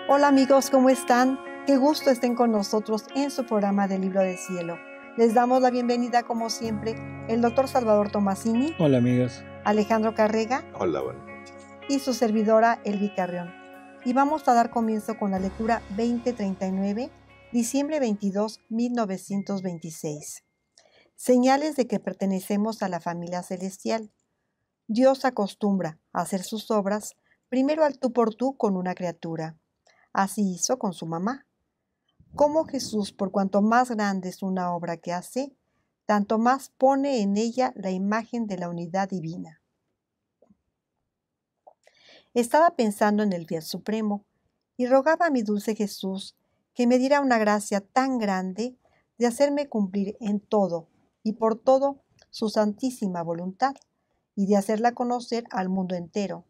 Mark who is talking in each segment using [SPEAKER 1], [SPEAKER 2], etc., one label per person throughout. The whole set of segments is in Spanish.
[SPEAKER 1] Hola amigos, ¿cómo están? Qué gusto estén con nosotros en su programa del Libro del Cielo. Les damos la bienvenida, como siempre, el doctor Salvador Tomasini.
[SPEAKER 2] Hola amigos.
[SPEAKER 1] Alejandro Carrega.
[SPEAKER 3] Hola, buenas noches.
[SPEAKER 1] Y su servidora, Elvi Carrión. Y vamos a dar comienzo con la lectura 2039, diciembre 22, 1926. Señales de que pertenecemos a la familia celestial. Dios acostumbra a hacer sus obras primero al tú por tú con una criatura. Así hizo con su mamá. Como Jesús, por cuanto más grande es una obra que hace, tanto más pone en ella la imagen de la unidad divina. Estaba pensando en el bien supremo y rogaba a mi dulce Jesús que me diera una gracia tan grande de hacerme cumplir en todo y por todo su santísima voluntad y de hacerla conocer al mundo entero,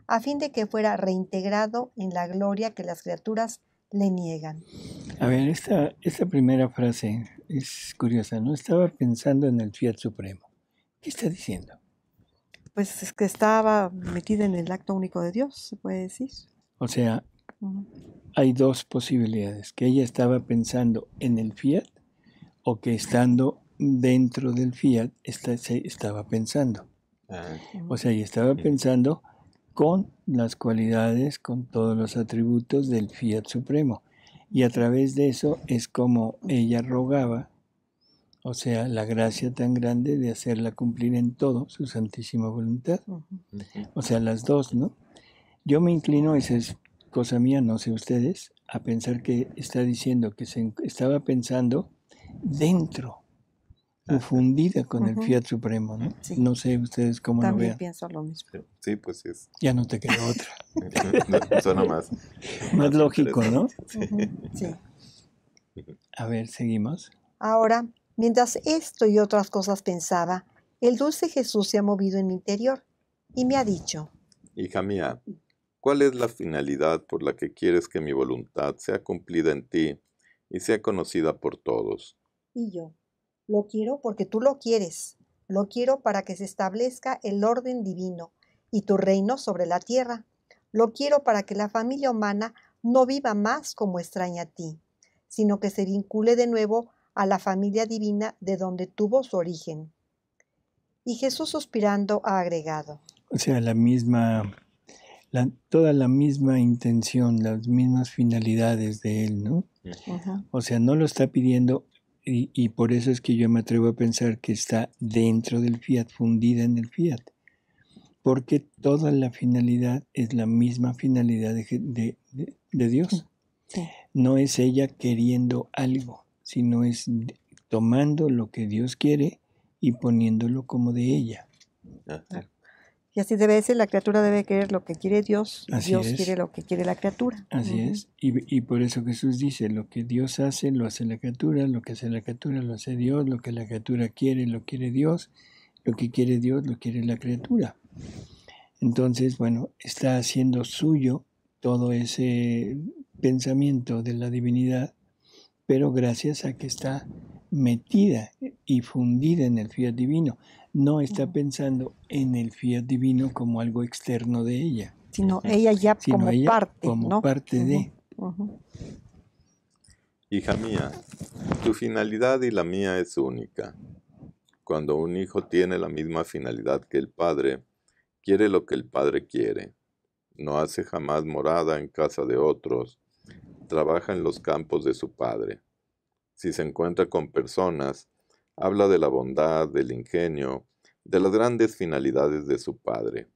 [SPEAKER 1] a fin de que fuera reintegrado en la gloria que las criaturas le niegan.
[SPEAKER 2] A ver, esta primera frase es curiosa, ¿no? Estaba pensando en el Fiat Supremo. ¿Qué está diciendo?
[SPEAKER 1] Pues es que estaba metida en el acto único de Dios, se puede decir.
[SPEAKER 2] O sea, hay dos posibilidades, que ella estaba pensando en el Fiat o que estando dentro del Fiat estaba pensando. O sea, ella estaba pensando con las cualidades, con todos los atributos del Fiat Supremo. Y a través de eso es como ella rogaba, o sea, la gracia tan grande de hacerla cumplir en todo su santísima voluntad. O sea, las dos, ¿no? Yo me inclino, esa es cosa mía, no sé ustedes, a pensar que está diciendo que estaba pensando dentro, fundida con el Fiat Supremo, ¿no?
[SPEAKER 1] Sí.
[SPEAKER 2] No sé ustedes cómo
[SPEAKER 1] También
[SPEAKER 2] lo vean.
[SPEAKER 1] pienso lo mismo.
[SPEAKER 3] Sí, pues sí es.
[SPEAKER 2] Ya no te queda otra.
[SPEAKER 3] Suena más
[SPEAKER 2] lógico, ¿no?
[SPEAKER 1] Sí.
[SPEAKER 2] A ver, seguimos.
[SPEAKER 1] Ahora, mientras esto y otras cosas pensaba, el dulce Jesús se ha movido en mi interior y me ha dicho:
[SPEAKER 3] Hija mía, ¿cuál es la finalidad por la que quieres que mi voluntad sea cumplida en ti y sea conocida por todos?
[SPEAKER 1] Y yo: lo quiero porque tú lo quieres. Lo quiero para que se establezca el orden divino y tu reino sobre la tierra. Lo quiero para que la familia humana no viva más como extraña a ti, sino que se vincule de nuevo a la familia divina de donde tuvo su origen. Y Jesús, suspirando, ha agregado:
[SPEAKER 2] O sea, toda la misma intención, las mismas finalidades de él, ¿no? O sea, no lo está pidiendo y por eso es que yo me atrevo a pensar que está dentro del Fiat, fundida en el Fiat. Porque toda la finalidad es la misma finalidad de Dios.
[SPEAKER 1] Sí.
[SPEAKER 2] No es ella queriendo algo, sino es tomando lo que Dios quiere y poniéndolo como de ella.
[SPEAKER 1] Y así debe ser, la criatura debe querer lo que quiere Dios, y
[SPEAKER 2] Así
[SPEAKER 1] Dios
[SPEAKER 2] es.
[SPEAKER 1] quiere lo que quiere la criatura.
[SPEAKER 2] Así es. Y por eso Jesús dice, lo que Dios hace, lo hace la criatura, lo que hace la criatura, lo hace Dios, lo que la criatura quiere, lo quiere Dios, lo que quiere Dios, lo quiere la criatura. Entonces, bueno, está haciendo suyo todo ese pensamiento de la divinidad, pero gracias a que está metida y fundida en el Fiat divino. No está pensando en el Fiat divino como algo externo de ella.
[SPEAKER 1] Sino ella ya
[SPEAKER 2] Sino
[SPEAKER 1] como
[SPEAKER 2] ella
[SPEAKER 1] parte,
[SPEAKER 2] como
[SPEAKER 1] ¿no?
[SPEAKER 2] parte de.
[SPEAKER 3] Hija mía, tu finalidad y la mía es única. Cuando un hijo tiene la misma finalidad que el padre, quiere lo que el padre quiere. No hace jamás morada en casa de otros. Trabaja en los campos de su padre. Si se encuentra con personas, habla de la bondad, del ingenio, de las grandes finalidades de su padre.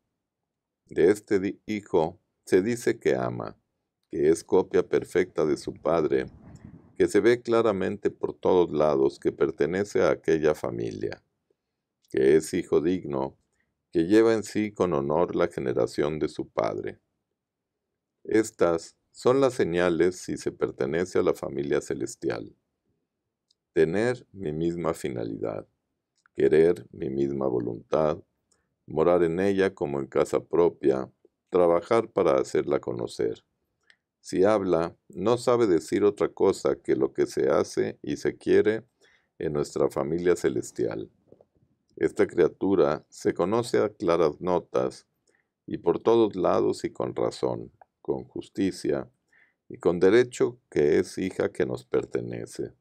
[SPEAKER 3] De este hijo se dice que ama, que es copia perfecta de su padre, que se ve claramente por todos lados que pertenece a aquella familia, que es hijo digno, que lleva en sí con honor la generación de su padre. Estas son las señales si se pertenece a la familia celestial. Tener mi misma finalidad, querer mi misma voluntad, morar en ella como en casa propia, trabajar para hacerla conocer. Si habla, no sabe decir otra cosa que lo que se hace y se quiere en nuestra familia celestial. Esta criatura se conoce a claras notas y por todos lados y con razón, con justicia, y con derecho que es hija que nos pertenece,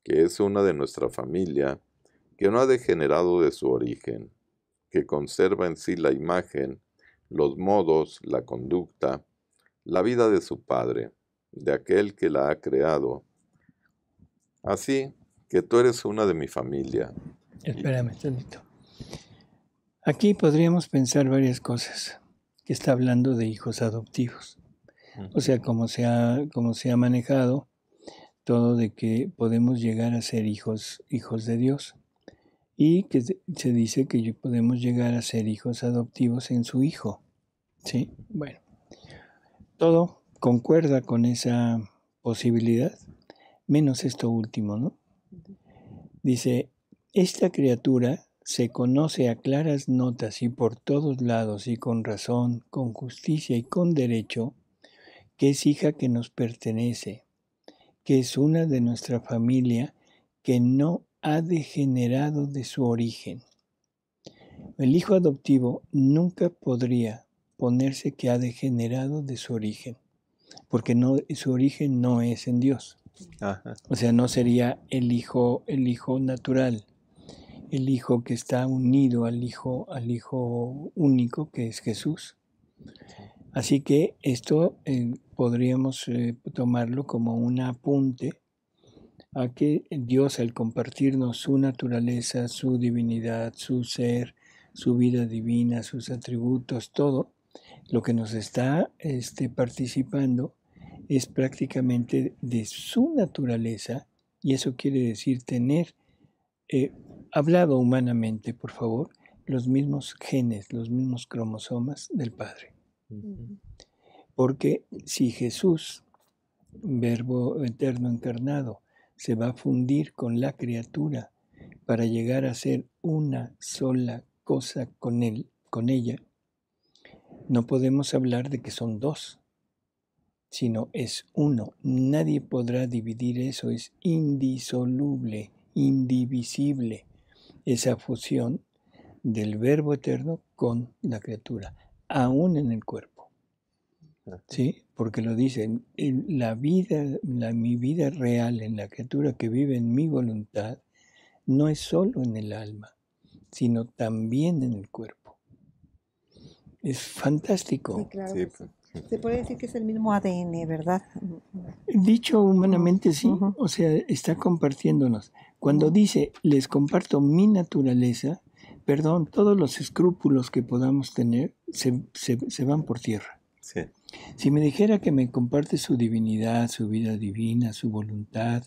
[SPEAKER 3] que es una de nuestra familia, que no ha degenerado de su origen, que conserva en sí la imagen, los modos, la conducta, la vida de su Padre, de aquel que la ha creado. Así que tú eres una de mi familia.
[SPEAKER 2] Espérame tantito. Aquí podríamos pensar varias cosas, que está hablando de hijos adoptivos. O sea, como se ha manejado todo de que podemos llegar a ser hijos de Dios. Y que se dice que podemos llegar a ser hijos adoptivos en su hijo. ¿Sí? Bueno, todo concuerda con esa posibilidad, menos esto último, ¿no? Dice, esta criatura se conoce a claras notas y por todos lados y con razón, con justicia y con derecho, que es hija que nos pertenece, que es una de nuestra familia, que no ha degenerado de su origen. El hijo adoptivo nunca podría ponerse que ha degenerado de su origen, porque su origen no es en Dios.
[SPEAKER 3] Ajá.
[SPEAKER 2] O sea, no sería el hijo natural, el hijo que está unido al hijo único que es Jesús. Así que esto podríamos tomarlo como un apunte a que Dios, al compartirnos su naturaleza, su divinidad, su ser, su vida divina, sus atributos, todo, lo que nos está participando es prácticamente de su naturaleza, y eso quiere decir tener, hablado humanamente, por favor, los mismos genes, los mismos cromosomas del Padre. Porque si Jesús, Verbo eterno encarnado, se va a fundir con la criatura para llegar a ser una sola cosa con él, con ella, no podemos hablar de que son dos, sino es uno. Nadie podrá dividir eso, es indisoluble, indivisible, esa fusión del Verbo eterno con la criatura, aún en el cuerpo. ¿Sí? Porque lo dicen, mi vida real en la criatura que vive en mi voluntad no es solo en el alma, sino también en el cuerpo. Es fantástico.
[SPEAKER 1] Sí, claro. Sí. Se puede decir que es el mismo ADN, ¿verdad?
[SPEAKER 2] Dicho humanamente, sí. O sea, está compartiéndonos. Cuando dice, les comparto mi naturaleza, perdón, todos los escrúpulos que podamos tener se van por tierra.
[SPEAKER 3] Sí.
[SPEAKER 2] Si me dijera que me comparte su divinidad, su vida divina, su voluntad,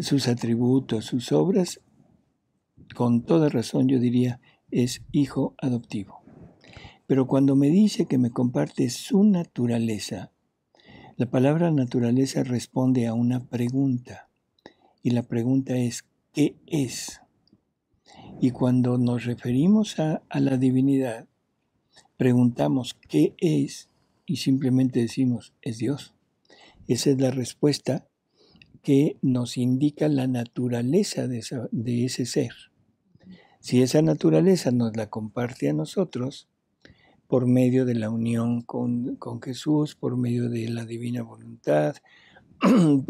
[SPEAKER 2] sus atributos, sus obras, con toda razón yo diría, es hijo adoptivo. Pero cuando me dice que me comparte su naturaleza, la palabra naturaleza responde a una pregunta. Y la pregunta es, ¿qué es? Y cuando nos referimos a la divinidad, preguntamos, ¿qué es? Y simplemente decimos, es Dios. Esa es la respuesta que nos indica la naturaleza de ese ser. Si esa naturaleza nos la comparte a nosotros, por medio de la unión con Jesús, por medio de la divina voluntad,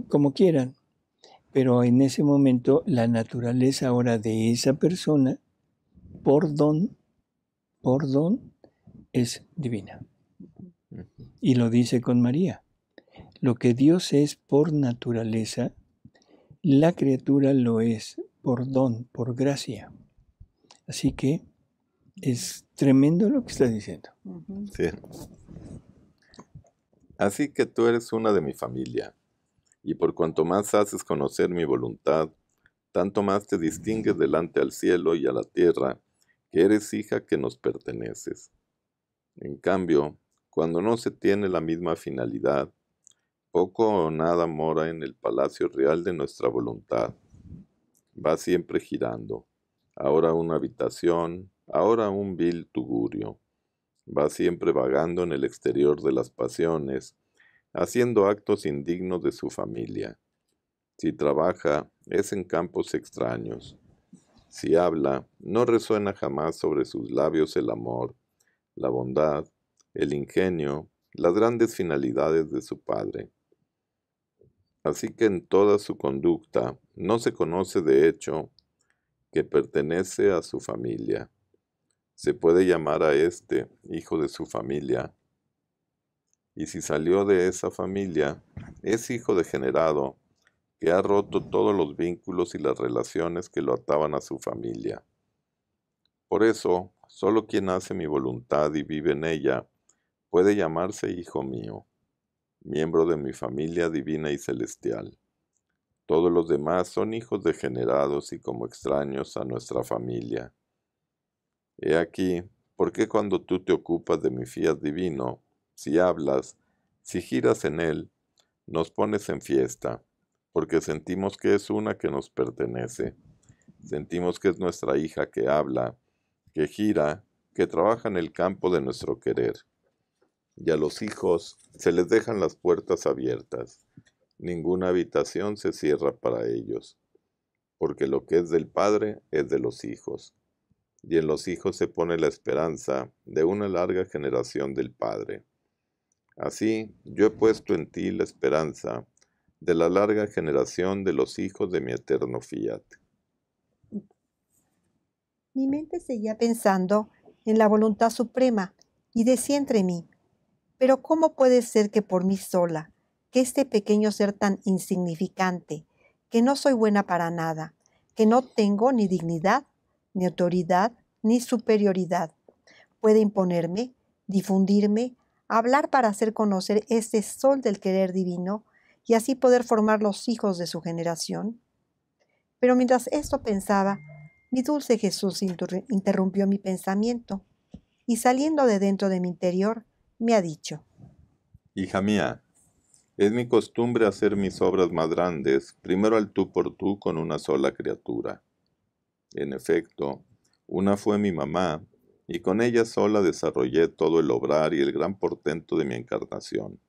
[SPEAKER 2] como quieran, pero en ese momento la naturaleza ahora de esa persona, por don, es divina. Y lo dice con María. Lo que Dios es por naturaleza, la criatura lo es por don, por gracia. Así que es tremendo lo que está diciendo.
[SPEAKER 3] Sí. Así que tú eres una de mi familia, y por cuanto más haces conocer mi voluntad, tanto más te distingues delante al cielo y a la tierra, que eres hija que nos perteneces. En cambio, cuando no se tiene la misma finalidad, poco o nada mora en el palacio real de nuestra voluntad. Va siempre girando, ahora una habitación, ahora un vil tugurio. Va siempre vagando en el exterior de las pasiones, haciendo actos indignos de su familia. Si trabaja, es en campos extraños. Si habla, no resuena jamás sobre sus labios el amor, la bondad, el ingenio, las grandes finalidades de su Padre. Así que en toda su conducta no se conoce de hecho que pertenece a su familia. Se puede llamar a este hijo de su familia, y si salió de esa familia, es hijo degenerado que ha roto todos los vínculos y las relaciones que lo ataban a su familia. Por eso, solo quien hace mi voluntad y vive en ella puede llamarse hijo mío, miembro de mi familia divina y celestial. Todos los demás son hijos degenerados y como extraños a nuestra familia. He aquí, ¿por qué cuando tú te ocupas de mi fiat divino, si hablas, si giras en él, nos pones en fiesta? Porque sentimos que es una que nos pertenece. Sentimos que es nuestra hija que habla, que gira, que trabaja en el campo de nuestro querer. Y a los hijos se les dejan las puertas abiertas. Ninguna habitación se cierra para ellos, porque lo que es del Padre es de los hijos. Y en los hijos se pone la esperanza de una larga generación del Padre. Así, yo he puesto en ti la esperanza de la larga generación de los hijos de mi eterno fiat.
[SPEAKER 1] Mi mente seguía pensando en la voluntad suprema y decía entre mí, pero ¿cómo puede ser que por mí sola, que este pequeño ser tan insignificante, que no soy buena para nada, que no tengo ni dignidad, ni autoridad, ni superioridad, puede imponerme, difundirme, hablar para hacer conocer este sol del querer divino y así poder formar los hijos de su generación? Pero mientras esto pensaba, mi dulce Jesús interrumpió mi pensamiento y saliendo de dentro de mi interior, me ha dicho:
[SPEAKER 3] Hija mía, es mi costumbre hacer mis obras más grandes, primero al tú por tú con una sola criatura. En efecto, una fue mi mamá, y con ella sola desarrollé todo el obrar y el gran portento de mi encarnación.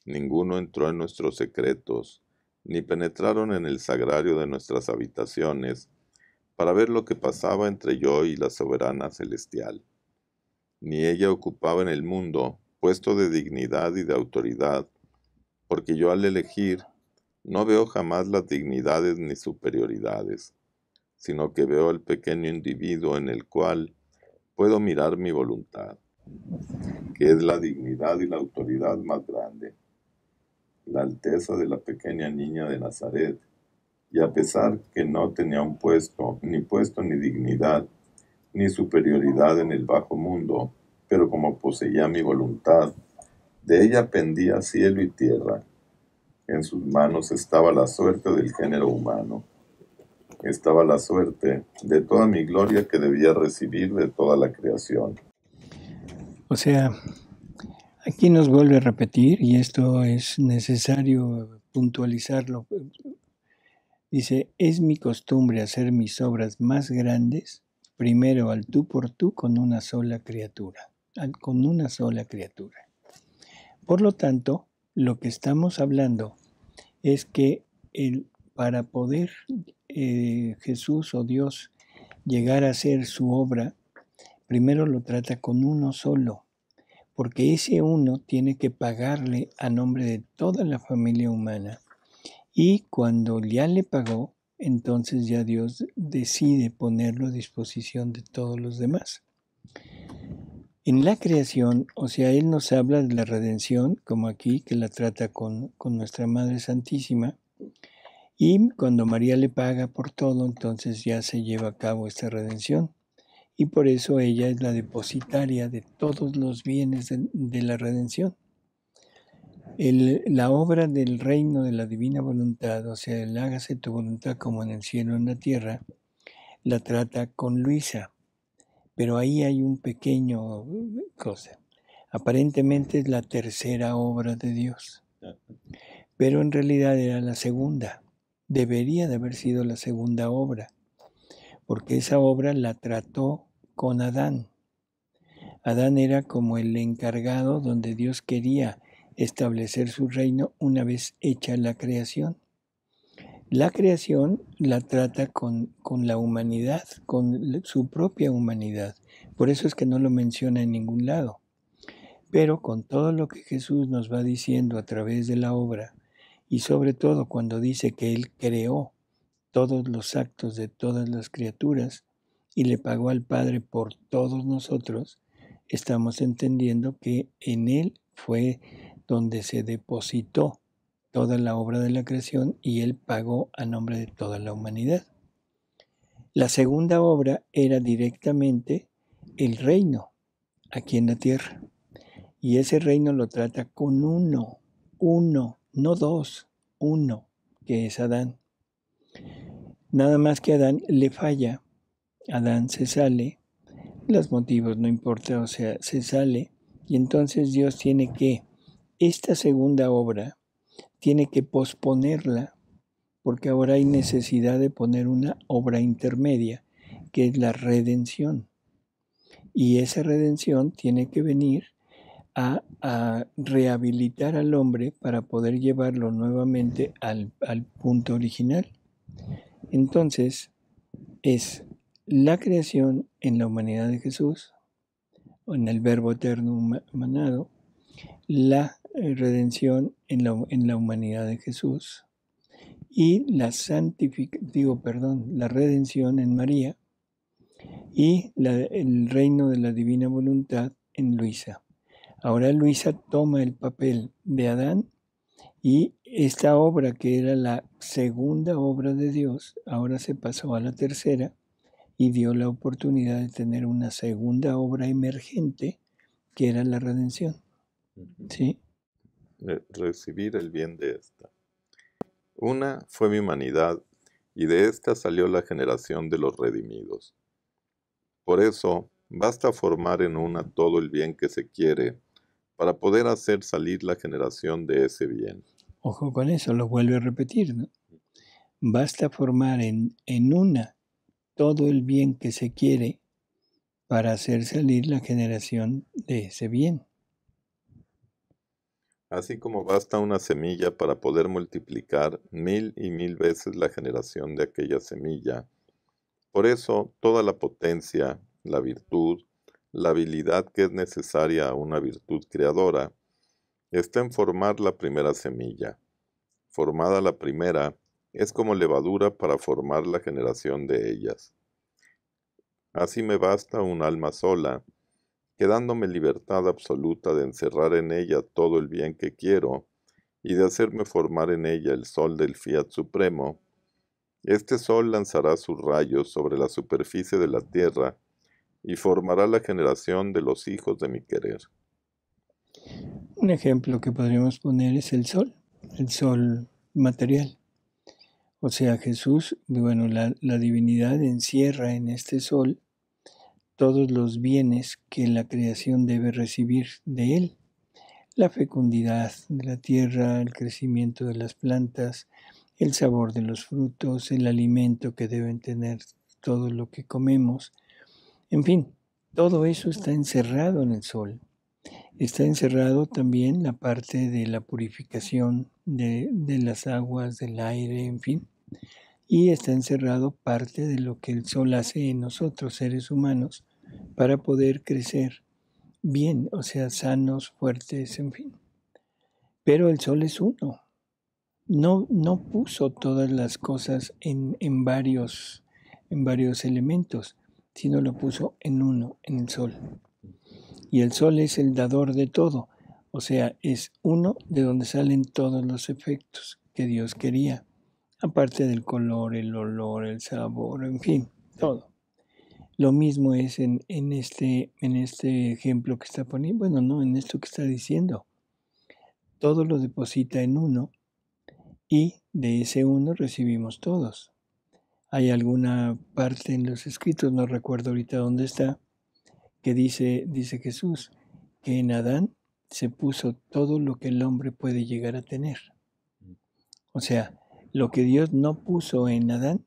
[SPEAKER 3] Ninguno entró en nuestros secretos, ni penetraron en el sagrario de nuestras habitaciones, para ver lo que pasaba entre yo y la soberana celestial. Ni ella ocupaba en el mundo puesto de dignidad y de autoridad, porque yo al elegir no veo jamás las dignidades ni superioridades, sino que veo al pequeño individuo en el cual puedo mirar mi voluntad, que es la dignidad y la autoridad más grande, la alteza de la pequeña niña de Nazaret, y a pesar que no tenía un puesto ni dignidad, ni superioridad en el bajo mundo, pero como poseía mi voluntad, de ella pendía cielo y tierra. En sus manos estaba la suerte del género humano. Estaba la suerte de toda mi gloria que debía recibir de toda la creación.
[SPEAKER 2] O sea, aquí nos vuelve a repetir, y esto es necesario puntualizarlo. Dice, es mi costumbre hacer mis obras más grandes, primero al tú por tú con una sola criatura. Por lo tanto, lo que estamos hablando es que para poder Jesús o Dios llegar a hacer su obra, primero lo trata con uno solo, porque ese uno tiene que pagarle a nombre de toda la familia humana. Y cuando ya le pagó, entonces ya Dios decide ponerlo a disposición de todos los demás. En la creación, o sea, Él nos habla de la redención, como aquí, que la trata con nuestra Madre Santísima, y cuando María le paga por todo, entonces ya se lleva a cabo esta redención, y por eso ella es la depositaria de todos los bienes de la redención. La obra del reino de la divina voluntad, o sea, el hágase tu voluntad como en el cielo en la tierra, la trata con Luisa. Pero ahí hay un pequeño cosa. Aparentemente es la tercera obra de Dios, pero en realidad era la segunda. Debería de haber sido la segunda obra, porque esa obra la trató con Adán. Adán era como el encargado donde Dios quería establecer su reino una vez hecha la creación. La creación la trata con la humanidad, con su propia humanidad. Por eso es que no lo menciona en ningún lado. Pero con todo lo que Jesús nos va diciendo a través de la obra, y sobre todo cuando dice que Él creó todos los actos de todas las criaturas y le pagó al Padre por todos nosotros, estamos entendiendo que en Él fue donde se depositó toda la obra de la creación y Él pagó a nombre de toda la humanidad. La segunda obra era directamente el reino aquí en la tierra. Y ese reino lo trata con uno, no dos, uno, que es Adán. Nada más que Adán le falla. Adán se sale, los motivos no importa, o sea, se sale. Y entonces Dios tiene que, esta segunda obra, tiene que posponerla, porque ahora hay necesidad de poner una obra intermedia, que es la redención. Y esa redención tiene que venir a rehabilitar al hombre para poder llevarlo nuevamente al punto original. Entonces, es la creación en la humanidad de Jesús, en el Verbo eterno emanado, la redención en la humanidad de Jesús y la redención en María y el reino de la divina voluntad en Luisa. Ahora Luisa toma el papel de Adán y esta obra que era la segunda obra de Dios, ahora se pasó a la tercera y dio la oportunidad de tener una segunda obra emergente que era la redención. ¿Sí?
[SPEAKER 3] Recibir el bien de esta. Una fue mi humanidad y de esta salió la generación de los redimidos. Por eso, basta formar en una todo el bien que se quiere para poder hacer salir la generación de ese bien.
[SPEAKER 2] Ojo con eso, lo vuelve a repetir, ¿no? Basta formar en una todo el bien que se quiere para hacer salir la generación de ese bien.
[SPEAKER 3] Así como basta una semilla para poder multiplicar 1000 y 1000 veces la generación de aquella semilla. Por eso, toda la potencia, la virtud, la habilidad que es necesaria a una virtud creadora, está en formar la primera semilla. Formada la primera, es como levadura para formar la generación de ellas. Así me basta un alma sola, quedándome libertad absoluta de encerrar en ella todo el bien que quiero y de hacerme formar en ella el sol del Fiat Supremo. Este sol lanzará sus rayos sobre la superficie de la tierra y formará la generación de los hijos de mi querer.
[SPEAKER 2] Un ejemplo que podríamos poner es el sol material. O sea, Jesús, bueno, la divinidad encierra en este sol todos los bienes que la creación debe recibir de él. La fecundidad de la tierra, el crecimiento de las plantas, el sabor de los frutos, el alimento que deben tener todo lo que comemos. En fin, todo eso está encerrado en el sol. Está encerrado también la parte de la purificación de las aguas, del aire, en fin. Y está encerrado parte de lo que el sol hace en nosotros, seres humanos, para poder crecer bien, o sea, sanos, fuertes, en fin. Pero el sol es uno. No puso todas las cosas en varios elementos, sino lo puso en uno, en el sol. Y el sol es el dador de todo, o sea, es uno de donde salen todos los efectos que Dios quería, aparte del color, el olor, el sabor, en fin, todo. Lo mismo es en este ejemplo que está poniendo, bueno, no, en esto que está diciendo. Todo lo deposita en uno y de ese uno recibimos todos. Hay alguna parte en los escritos, no recuerdo ahorita dónde está, que dice Jesús, que en Adán se puso todo lo que el hombre puede llegar a tener. O sea, lo que Dios no puso en Adán,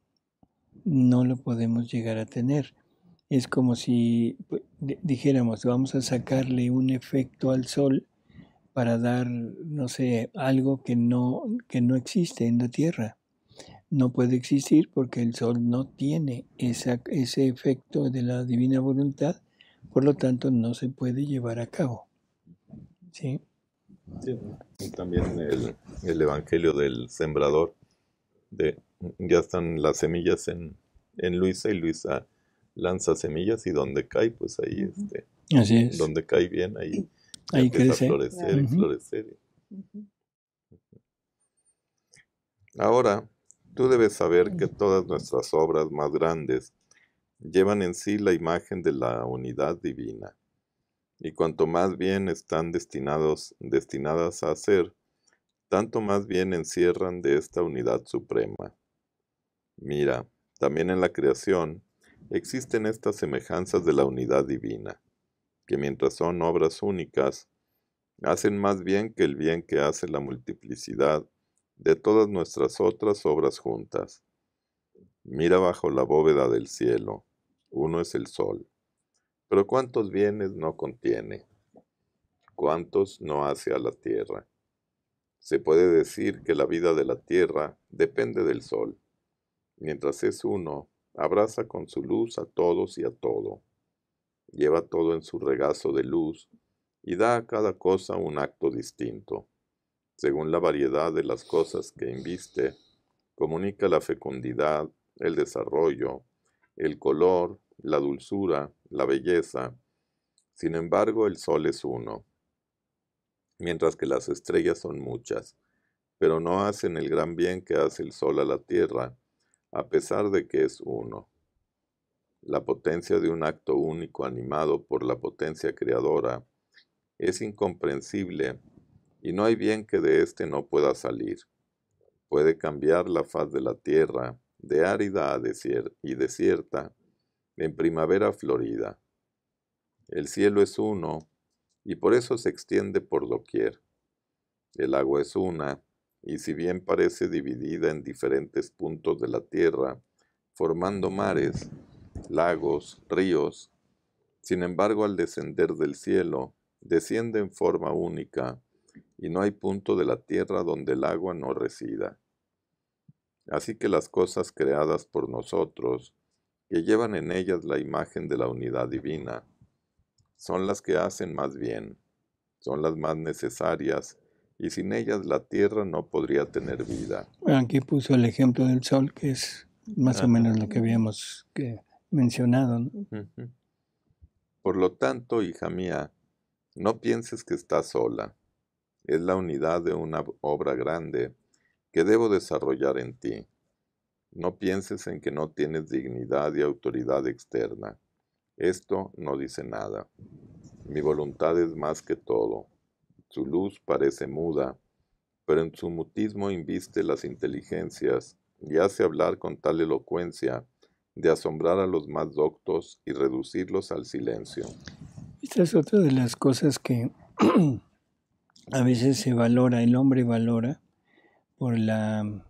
[SPEAKER 2] no lo podemos llegar a tener. Es como si dijéramos, vamos a sacarle un efecto al sol para dar, no sé, algo que no existe en la Tierra. No puede existir porque el sol no tiene ese efecto de la divina voluntad, por lo tanto no se puede llevar a cabo. ¿sí?
[SPEAKER 3] Sí. Y también el Evangelio del Sembrador, ya están las semillas en Luisa, y Luisa lanza semillas, y donde cae, pues ahí,
[SPEAKER 2] Así es.
[SPEAKER 3] donde cae bien, ahí ya
[SPEAKER 2] Ahí
[SPEAKER 3] empieza a
[SPEAKER 2] crece.
[SPEAKER 3] florecer y
[SPEAKER 2] Ujú.
[SPEAKER 3] florecer. Ahora, tú debes saber que todas nuestras obras más grandes llevan en sí la imagen de la unidad divina, y cuanto más bien están destinadas a hacer, tanto más bien encierran de esta unidad suprema. Mira, también en la creación existen estas semejanzas de la unidad divina, que mientras son obras únicas, hacen más bien que el bien que hace la multiplicidad de todas nuestras otras obras juntas. Mira bajo la bóveda del cielo, uno es el sol, pero ¿cuántos bienes no contiene? ¿Cuántos no hace a la tierra? Se puede decir que la vida de la tierra depende del sol. Mientras es uno, abraza con su luz a todos y a todo. Lleva todo en su regazo de luz y da a cada cosa un acto distinto. Según la variedad de las cosas que inviste, comunica la fecundidad, el desarrollo, el color, la dulzura, la belleza. Sin embargo, el sol es uno, mientras que las estrellas son muchas, pero no hacen el gran bien que hace el sol a la tierra, a pesar de que es uno. La potencia de un acto único animado por la potencia creadora es incomprensible, y no hay bien que de éste no pueda salir. Puede cambiar la faz de la tierra de árida a desierta, en primavera florida. El cielo es uno, y por eso se extiende por doquier. El agua es una, y si bien parece dividida en diferentes puntos de la tierra, formando mares, lagos, ríos, sin embargo, al descender del cielo, desciende en forma única, y no hay punto de la tierra donde el agua no resida. Así que las cosas creadas por nosotros, que llevan en ellas la imagen de la unidad divina, son las que hacen más bien, son las más necesarias, y sin ellas la tierra no podría tener vida.
[SPEAKER 2] Aquí puso el ejemplo del sol, que es más o
[SPEAKER 3] Ajá.
[SPEAKER 2] menos lo que habíamos mencionado, ¿no?
[SPEAKER 3] Ujú. Por lo tanto, hija mía, no pienses que estás sola. Es la unidad de una obra grande que debo desarrollar en ti. No pienses en que no tienes dignidad y autoridad externa. Esto no dice nada. Mi voluntad es más que todo. Su luz parece muda, pero en su mutismo inviste las inteligencias y hace hablar con tal elocuencia de asombrar a los más doctos y reducirlos al silencio.
[SPEAKER 2] Esta es otra de las cosas que a veces se valora, el hombre valora por la,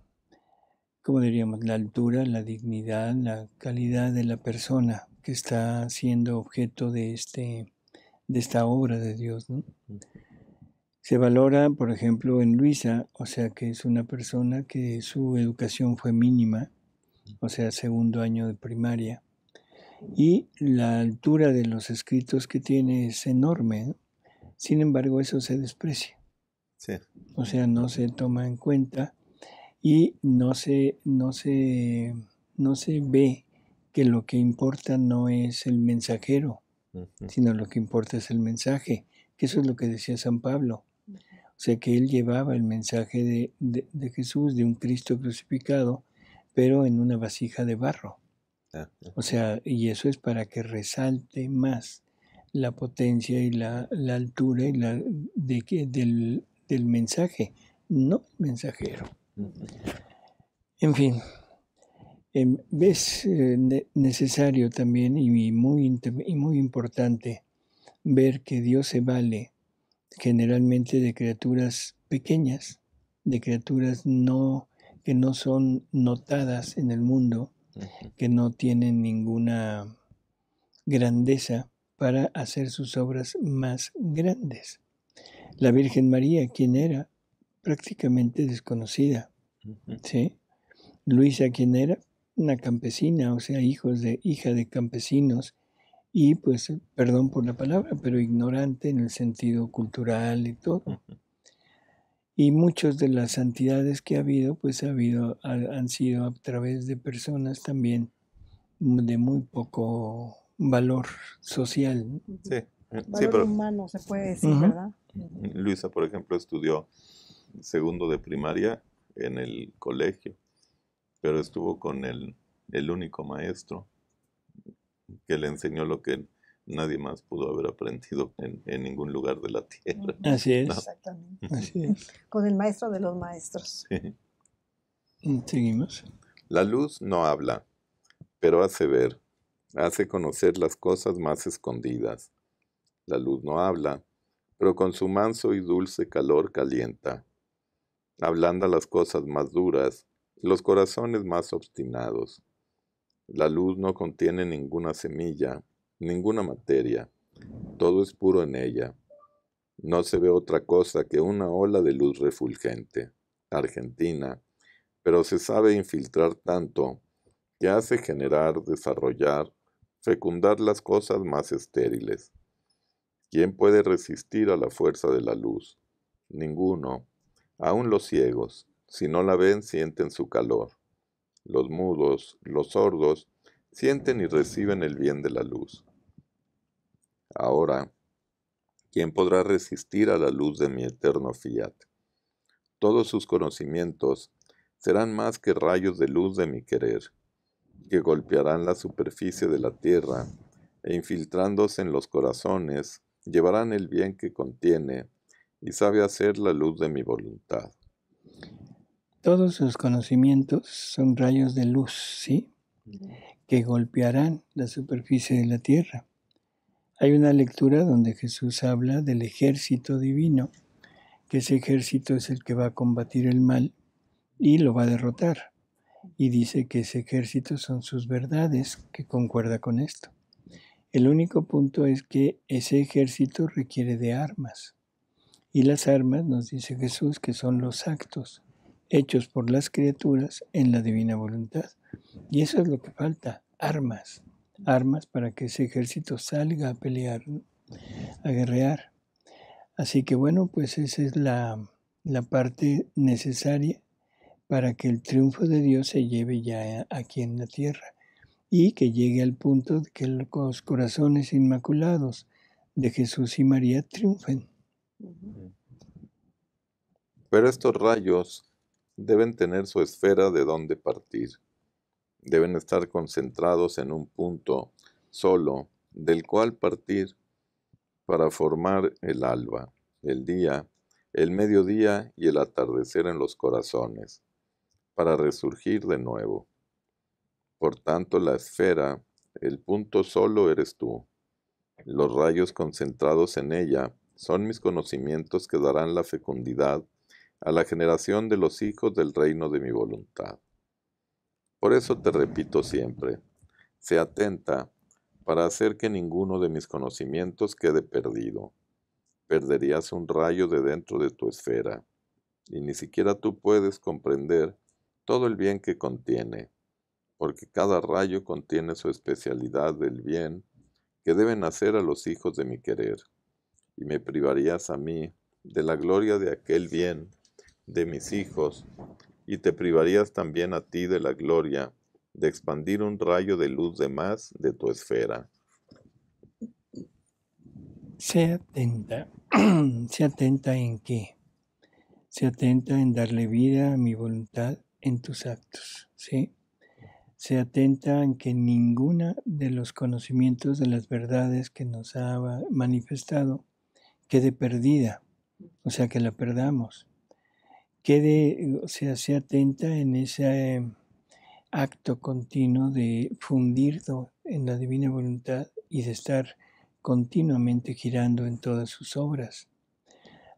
[SPEAKER 2] ¿cómo diríamos? La altura, la dignidad, la calidad de la persona que está siendo objeto de esta obra de Dios, ¿no? Se valora, por ejemplo, en Luisa, o sea, que es una persona que su educación fue mínima, o sea, segundo año de primaria, y la altura de los escritos que tiene es enorme, ¿no? Sin embargo, eso se desprecia.
[SPEAKER 3] Sí.
[SPEAKER 2] O sea, no se toma en cuenta y no se ve que lo que importa no es el mensajero, sino lo que importa es el mensaje, que eso es lo que decía San Pablo. O sea, que él llevaba el mensaje de Jesús, de un Cristo crucificado, pero en una vasija de barro. O sea, y eso es para que resalte más la potencia y la altura y del mensaje, no el mensajero. En fin, es necesario también y muy importante ver que Dios se vale generalmente de criaturas pequeñas, de criaturas que no son notadas en el mundo, que no tienen ninguna grandeza para hacer sus obras más grandes. La Virgen María, quien era prácticamente desconocida, ¿sí? Luisa, quien era una campesina, o sea, hija de campesinos, y pues, perdón por la palabra, pero ignorante en el sentido cultural y todo. Y muchas de las santidades que ha habido, pues han sido a través de personas también de muy poco valor social.
[SPEAKER 3] Sí,
[SPEAKER 1] Valor
[SPEAKER 3] pero
[SPEAKER 1] humano se puede decir, ¿verdad?
[SPEAKER 3] Luisa, por ejemplo, estudió segundo de primaria en el colegio, pero estuvo con el único maestro que le enseñó lo que nadie más pudo haber aprendido en ningún lugar de la tierra.
[SPEAKER 2] Así es.
[SPEAKER 3] ¿No?
[SPEAKER 1] Exactamente.
[SPEAKER 2] Así es.
[SPEAKER 1] Con el maestro de los maestros.
[SPEAKER 3] Sí.
[SPEAKER 2] Seguimos.
[SPEAKER 3] La luz no habla, pero hace ver, hace conocer las cosas más escondidas. La luz no habla, pero con su manso y dulce calor calienta. Ablanda las cosas más duras, los corazones más obstinados. La luz no contiene ninguna semilla, ninguna materia. Todo es puro en ella. No se ve otra cosa que una ola de luz refulgente, argentina, pero se sabe infiltrar tanto que hace generar, desarrollar, fecundar las cosas más estériles. ¿Quién puede resistir a la fuerza de la luz? Ninguno. Aun los ciegos, si no la ven, sienten su calor. Los mudos, los sordos, sienten y reciben el bien de la luz. Ahora, ¿quién podrá resistir a la luz de mi eterno fiat? Todos sus conocimientos serán más que rayos de luz de mi querer, que golpearán la superficie de la tierra e infiltrándose en los corazones, llevarán el bien que contiene y sabe hacer la luz de mi voluntad.
[SPEAKER 2] Todos sus conocimientos son rayos de luz, ¿sí? Que golpearán la superficie de la tierra. Hay una lectura donde Jesús habla del ejército divino, que ese ejército es el que va a combatir el mal y lo va a derrotar. Y dice que ese ejército son sus verdades, que concuerda con esto. El único punto es que ese ejército requiere de armas. Y las armas, nos dice Jesús, que son los actos hechos por las criaturas en la divina voluntad. Y eso es lo que falta, armas. Armas para que ese ejército salga a pelear, ¿no? A guerrear. Así que bueno, pues esa es la parte necesaria para que el triunfo de Dios se lleve ya aquí en la tierra y que llegue al punto de que los corazones inmaculados de Jesús y María triunfen.
[SPEAKER 3] Pero estos rayos deben tener su esfera de donde partir. Deben estar concentrados en un punto solo del cual partir para formar el alba, el día, el mediodía y el atardecer en los corazones, para resurgir de nuevo. Por tanto, la esfera, el punto solo eres tú. Los rayos concentrados en ella son mis conocimientos que darán la fecundidad a la generación de los hijos del reino de mi voluntad. Por eso te repito siempre, sé atenta para hacer que ninguno de mis conocimientos quede perdido. Perderías un rayo de dentro de tu esfera, y ni siquiera tú puedes comprender todo el bien que contiene, porque cada rayo contiene su especialidad del bien que deben hacer a los hijos de mi querer, y me privarías a mí de la gloria de aquel bien de mis hijos, y te privarías también a ti de la gloria de expandir un rayo de luz de más de tu esfera.
[SPEAKER 2] Sé atenta. Sé atenta en qué. Sé atenta en darle vida a mi voluntad en tus actos, ¿sí? Sé atenta en que ninguna de los conocimientos de las verdades que nos ha manifestado quede perdida, o sea, que la perdamos. Sé atenta en ese acto continuo de fundirlo en la divina voluntad y de estar continuamente girando en todas sus obras.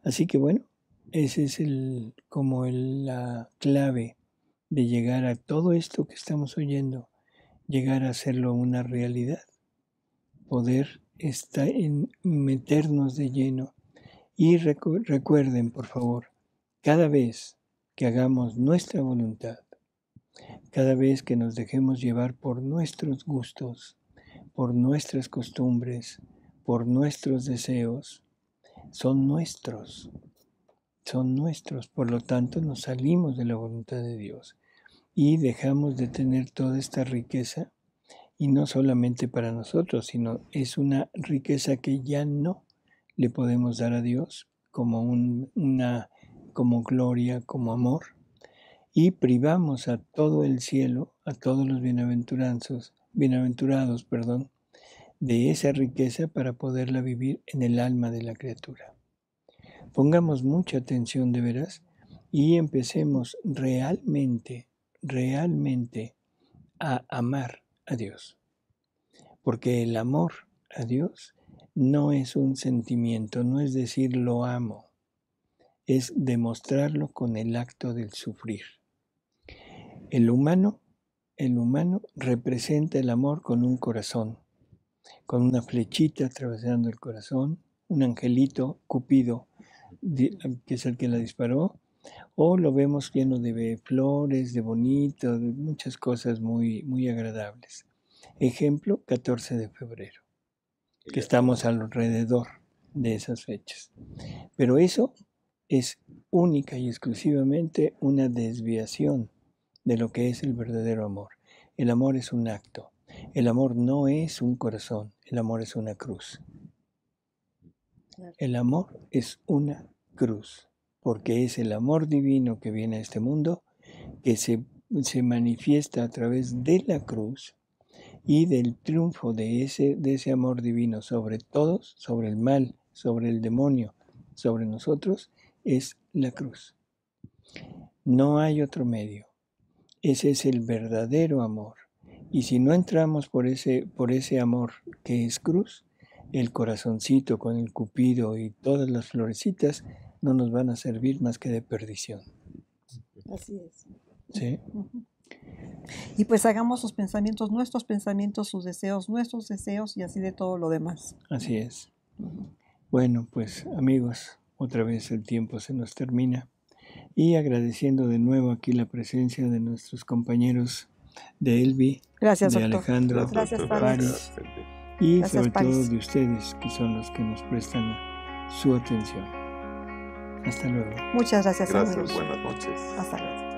[SPEAKER 2] Así que bueno, ese es la clave de llegar a todo esto que estamos oyendo, llegar a hacerlo una realidad, poder meternos de lleno. Y recuerden, por favor, cada vez que hagamos nuestra voluntad, cada vez que nos dejemos llevar por nuestros gustos, por nuestras costumbres, por nuestros deseos, son nuestros, por lo tanto nos salimos de la voluntad de Dios y dejamos de tener toda esta riqueza, y no solamente para nosotros, sino es una riqueza que ya no le podemos dar a Dios como como gloria, como amor, y privamos a todo el cielo, a todos los bienaventurados, de esa riqueza para poderla vivir en el alma de la criatura. Pongamos mucha atención de veras y empecemos realmente a amar a Dios. Porque el amor a Dios no es un sentimiento, no es decir lo amo, es demostrarlo con el acto del sufrir. El humano representa el amor con un corazón, con una flechita atravesando el corazón, un angelito, Cupido, que es el que la disparó, o lo vemos lleno de flores, de bonito, de muchas cosas muy, muy agradables. Ejemplo, 14 de febrero, que estamos alrededor de esas fechas. Pero eso es única y exclusivamente una desviación de lo que es el verdadero amor. El amor es un acto. El amor no es un corazón. El amor es una cruz. El amor es una cruz, porque es el amor divino que viene a este mundo, que se manifiesta a través de la cruz y del triunfo de ese amor divino sobre todos, sobre el mal, sobre el demonio, sobre nosotros, es la cruz. No hay otro medio. Ese es el verdadero amor. Y si no entramos por ese amor que es cruz, el corazoncito con el cupido y todas las florecitas no nos van a servir más que de perdición.
[SPEAKER 1] Así es.
[SPEAKER 2] ¿Sí?
[SPEAKER 1] Y pues hagamos sus pensamientos, nuestros pensamientos, sus deseos, nuestros deseos y así de todo lo demás.
[SPEAKER 2] Así es. Bueno, pues amigos, otra vez el tiempo se nos termina y agradeciendo de nuevo aquí la presencia de nuestros compañeros de Elvi,
[SPEAKER 1] gracias,
[SPEAKER 2] de
[SPEAKER 1] doctor.
[SPEAKER 2] Alejandro,
[SPEAKER 1] gracias,
[SPEAKER 2] Paris, y
[SPEAKER 1] gracias,
[SPEAKER 2] sobre
[SPEAKER 1] Paris.
[SPEAKER 2] todo de ustedes que son los que nos prestan su atención. Hasta luego.
[SPEAKER 1] Muchas gracias,
[SPEAKER 3] Gracias,
[SPEAKER 1] amigos.
[SPEAKER 3] buenas noches.
[SPEAKER 1] Hasta luego.